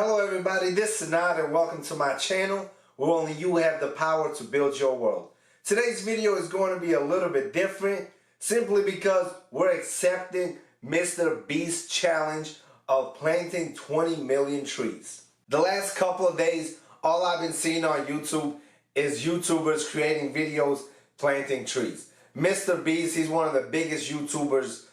Hello everybody, this is Nad and welcome to my channel where only you have the power to build your world. Today's video is going to be a little bit different simply because we're accepting MrBeast's challenge of planting 20 million trees. The last couple of days, all I've been seeing on YouTube is YouTubers creating videos planting trees. MrBeast, he's one of the biggest YouTubers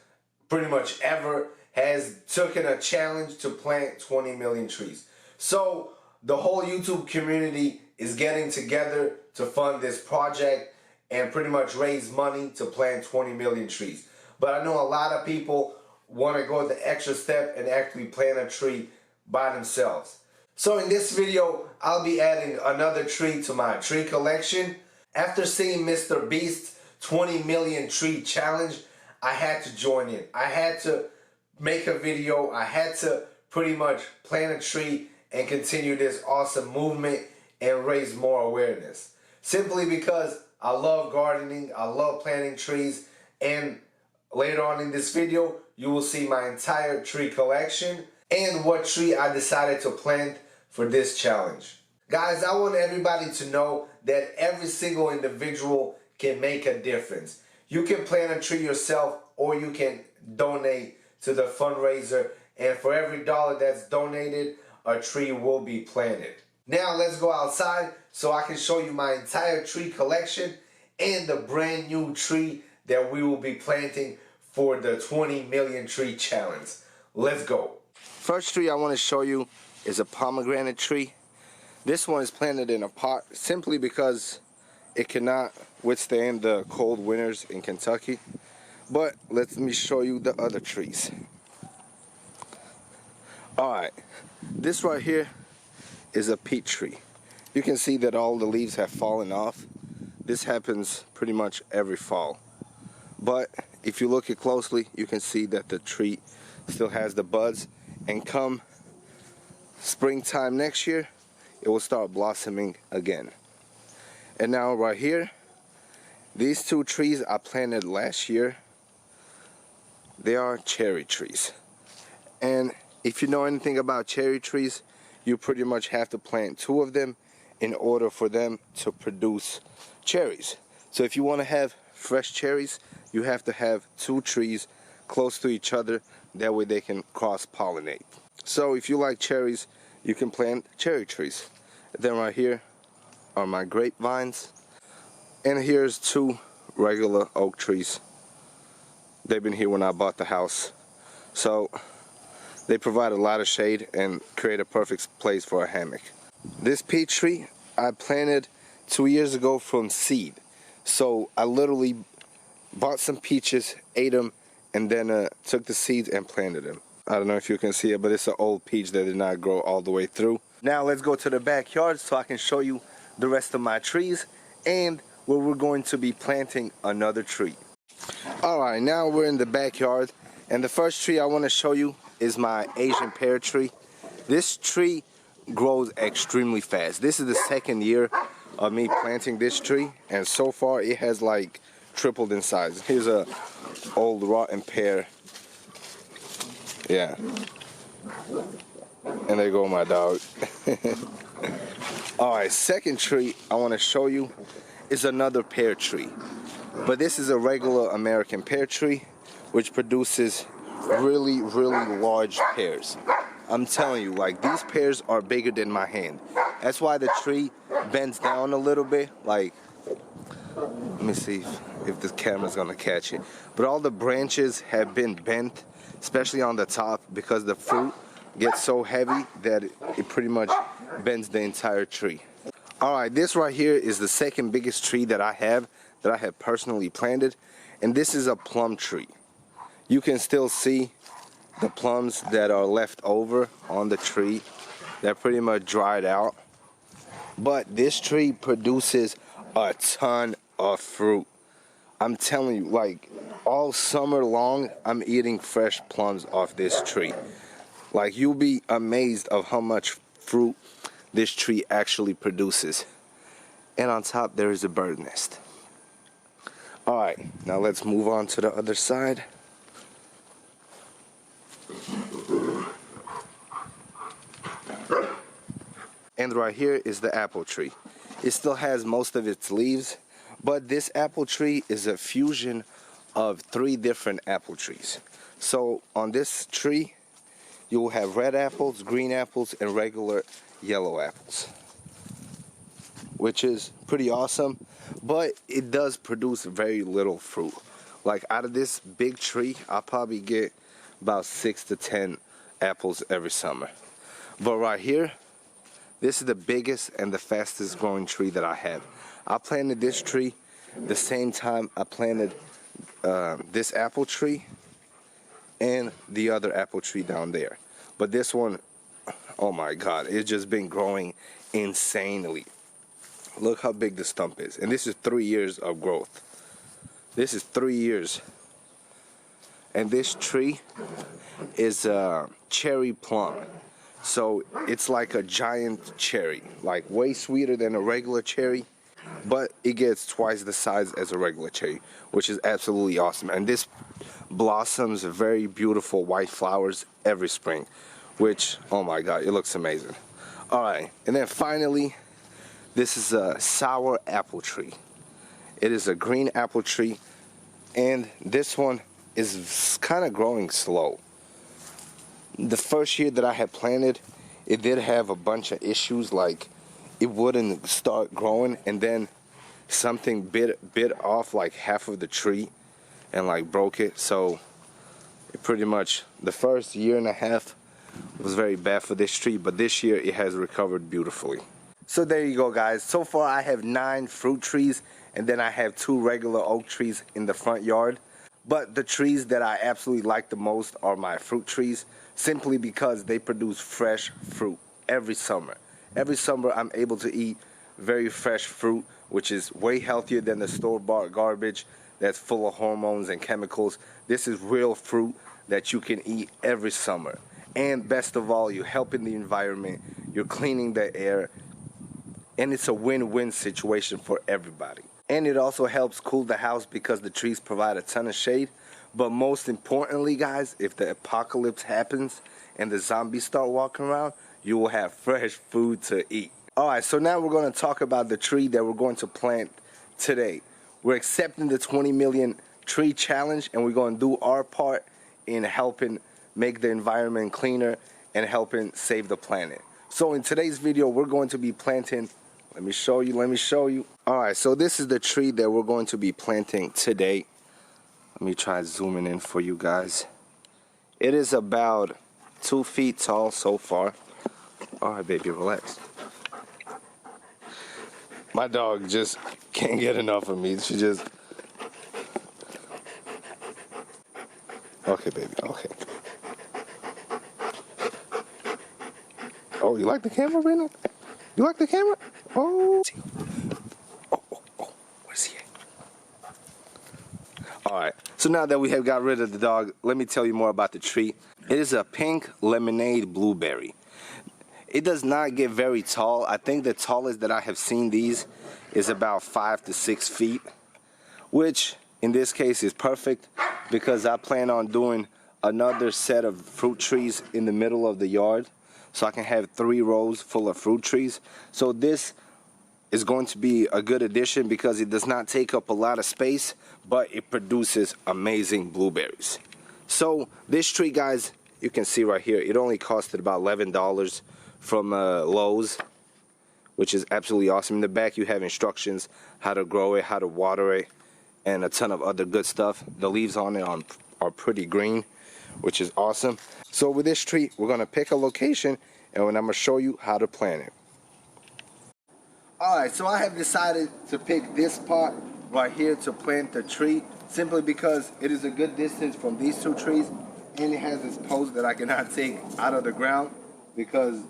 pretty much ever, has taken a challenge to plant 20 million trees. So the whole YouTube community is getting together to fund this project and pretty much raise money to plant 20 million trees. But I know a lot of people want to go the extra step and actually plant a tree by themselves. So in this video, I'll be adding another tree to my tree collection. After seeing MrBeast's 20 million tree challenge, I had to join in. I had to make a video. I had to pretty much plant a tree and continue this awesome movement and raise more awareness. Simply because I love gardening, I love planting trees, and later on in this video, you will see my entire tree collection and what tree I decided to plant for this challenge. Guys, I want everybody to know that every single individual can make a difference. You can plant a tree yourself or you can donate to the fundraiser, and for every dollar that's donated, a tree will be planted. Now let's go outside so I can show you my entire tree collection and the brand new tree that we will be planting for the 20 million tree challenge. Let's go. First tree I want to show you is a pomegranate tree. This one is planted in a pot simply because it cannot withstand the cold winters in Kentucky. But let me show you the other trees. Alright, this right here is a peach tree. You can see that all the leaves have fallen off. This happens pretty much every fall. But if you look it closely, you can see that the tree still has the buds, and come springtime next year, it will start blossoming again. And now right here, these two trees I planted last year. They are cherry trees. And if you know anything about cherry trees, you pretty much have to plant two of them in order for them to produce cherries. So if you want to have fresh cherries, you have to have two trees close to each other. That way they can cross-pollinate. So if you like cherries, you can plant cherry trees. Then right here are my grapevines. And here's two regular oak trees. They've been here when I bought the house. So they provide a lot of shade and create a perfect place for a hammock. This peach tree I planted 2 years ago from seed. So I literally bought some peaches, ate them, and then took the seeds and planted them. I don't know if you can see it, but it's an old peach that did not grow all the way through. Now let's go to the backyard so I can show you the rest of my trees and where we're going to be planting another tree. Alright, now we're in the backyard, and the first tree I want to show you is my Asian pear tree. This tree grows extremely fast. This is the second year of me planting this tree, and so far it has like tripled in size. Here's a old rotten pear. Yeah. And there go my dog. Alright, second tree I want to show you is another pear tree. But this is a regular American pear tree, which produces really large pears. I'm telling you, like, these pears are bigger than my hand. That's why the tree bends down a little bit. Like, let me see if the camera's gonna catch it. But all the branches have been bent, especially on the top, because the fruit gets so heavy that it pretty much bends the entire tree. Alright, this right here is the second biggest tree that I have personally planted, and this is a plum tree. You can still see the plums that are left over on the tree. They're pretty much dried out. But this tree produces a ton of fruit. I'm telling you, like, all summer long, I'm eating fresh plums off this tree. Like, you'll be amazed of how much fruit this tree actually produces. And on top there is a bird nest. Alright, now let's move on to the other side. And right here is the apple tree. It still has most of its leaves, but this apple tree is a fusion of 3 different apple trees. So on this tree, you will have red apples, green apples, and regular yellow apples, which is pretty awesome, but it does produce very little fruit. Like out of this big tree, I'll probably get about 6 to 10 apples every summer. But right here, this is the biggest and the fastest growing tree that I have. I planted this tree the same time I planted this apple tree and the other apple tree down there. But this one, oh my God, it's just been growing insanely. Look how big the stump is. And this is 3 years of growth. This is 3 years. And this tree is a cherry plum. So it's like a giant cherry, like way sweeter than a regular cherry, but it gets twice the size as a regular cherry, which is absolutely awesome. And this blossoms very beautiful white flowers every spring, which, oh my God, it looks amazing. All right, and then finally, this is a sour apple tree. It is a green apple tree, and this one is kind of growing slow. The first year that I had planted, it did have a bunch of issues, like it wouldn't start growing, and then something bit off like half of the tree and like broke it. So it pretty much, the first year and a half was very bad for this tree, but this year it has recovered beautifully. So there you go, guys. So far I have 9 fruit trees, and then I have 2 regular oak trees in the front yard. But the trees that I absolutely like the most are my fruit trees, simply because they produce fresh fruit every summer. Every summer I'm able to eat very fresh fruit, which is way healthier than the store-bought garbage that's full of hormones and chemicals. This is real fruit that you can eat every summer. And best of all, you're helping the environment, you're cleaning the air, and it's a win-win situation for everybody. And it also helps cool the house because the trees provide a ton of shade. But most importantly, guys, if the apocalypse happens and the zombies start walking around, you will have fresh food to eat. Alright, so now we're going to talk about the tree that we're going to plant today. We're accepting the 20 million tree challenge, and we're going to do our part in helping make the environment cleaner and helping save the planet. So in today's video, we're going to be planting, let me show you. Alright, so this is the tree that we're going to be planting today. Let me try zooming in for you guys. It is about 2 feet tall so far. Alright, baby, relax. My dog just can't get enough of me. She just... Okay, baby, okay. Oh, you like the camera, Reno? You like the camera? Oh. Where's he at? Alright, so now that we have got rid of the dog, let me tell you more about the tree. It is a pink lemonade blueberry. It does not get very tall. I think the tallest that I have seen these is about 5 to 6 feet, which in this case is perfect because I plan on doing another set of fruit trees in the middle of the yard, so I can have 3 rows full of fruit trees. So this is going to be a good addition because it does not take up a lot of space, but it produces amazing blueberries. So this tree, guys, you can see right here, it only costed about $11 from Lowe's, which is absolutely awesome. In the back you have instructions how to grow it, how to water it, and a ton of other good stuff. The leaves on it are pretty green, which is awesome. So with this tree, we're going to pick a location, and I'm going to show you how to plant it. Alright, so I have decided to pick this spot right here to plant the tree, simply because it is a good distance from these 2 trees, and it has this post that I cannot take out of the ground because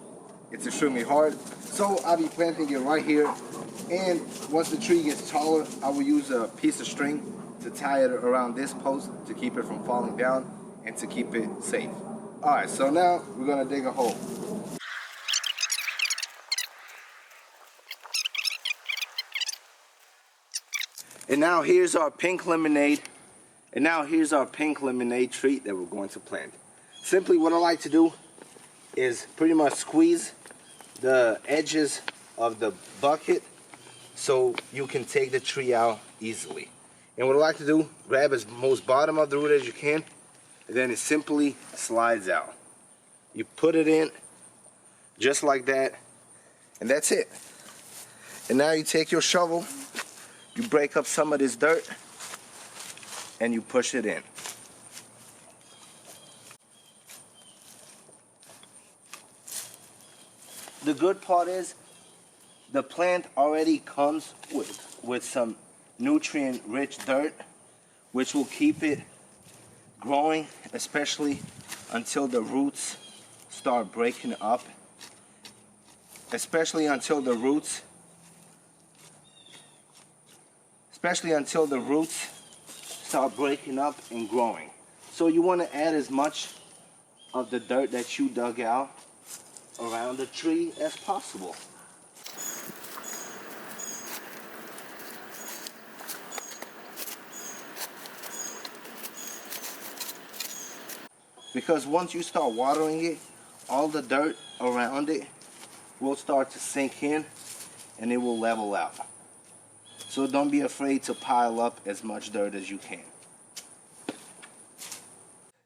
it's extremely hard. So I'll be planting it right here, and once the tree gets taller, I will use a piece of string to tie it around this post to keep it from falling down and to keep it safe. Alright, so now we're going to dig a hole. And now here's our pink lemonade. And now here's our pink lemonade tree that we're going to plant. Simply what I like to do is pretty much squeeze the edges of the bucket so you can take the tree out easily. And what I like to do, grab as most bottom of the root as you can, and then it simply slides out. You put it in just like that, and that's it. And now you take your shovel, you break up some of this dirt, and you push it in. The good part is the plant already comes with some nutrient-rich dirt, which will keep it growing, especially until the roots start breaking up. Especially until the roots start breaking up and growing. So you want to add as much of the dirt that you dug out around the tree as possible. Because once you start watering it, all the dirt around it will start to sink in and it will level out. So don't be afraid to pile up as much dirt as you can.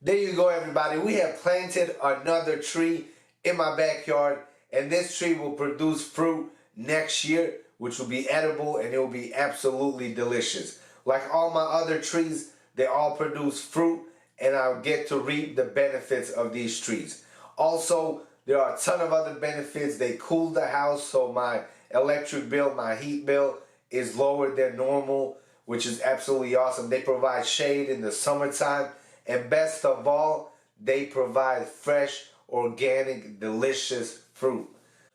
There you go, everybody. We have planted another tree in my backyard, and this tree will produce fruit next year, which will be edible and it will be absolutely delicious. Like all my other trees, they all produce fruit, and I'll get to reap the benefits of these trees. Also, there are a ton of other benefits. They cool the house, so my electric bill, my heat bill is lower than normal, which is absolutely awesome. They provide shade in the summertime, and best of all, they provide fresh, organic, delicious fruit.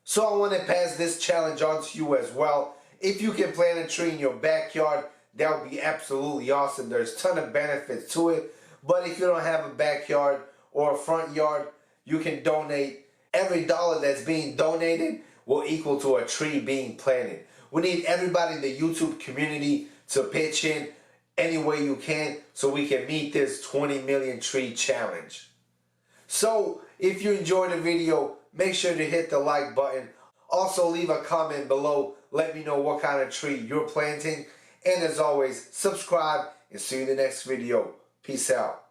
So I want to pass this challenge on to you as well. If you can plant a tree in your backyard, that would be absolutely awesome. There's a ton of benefits to it. But if you don't have a backyard or a front yard, you can donate. Every dollar that's being donated will equal to a tree being planted. We need everybody in the YouTube community to pitch in any way you can so we can meet this 20 million tree challenge. So if you enjoyed the video, make sure to hit the like button. Also leave a comment below. Let me know what kind of tree you're planting. And as always, subscribe and see you in the next video. Peace out.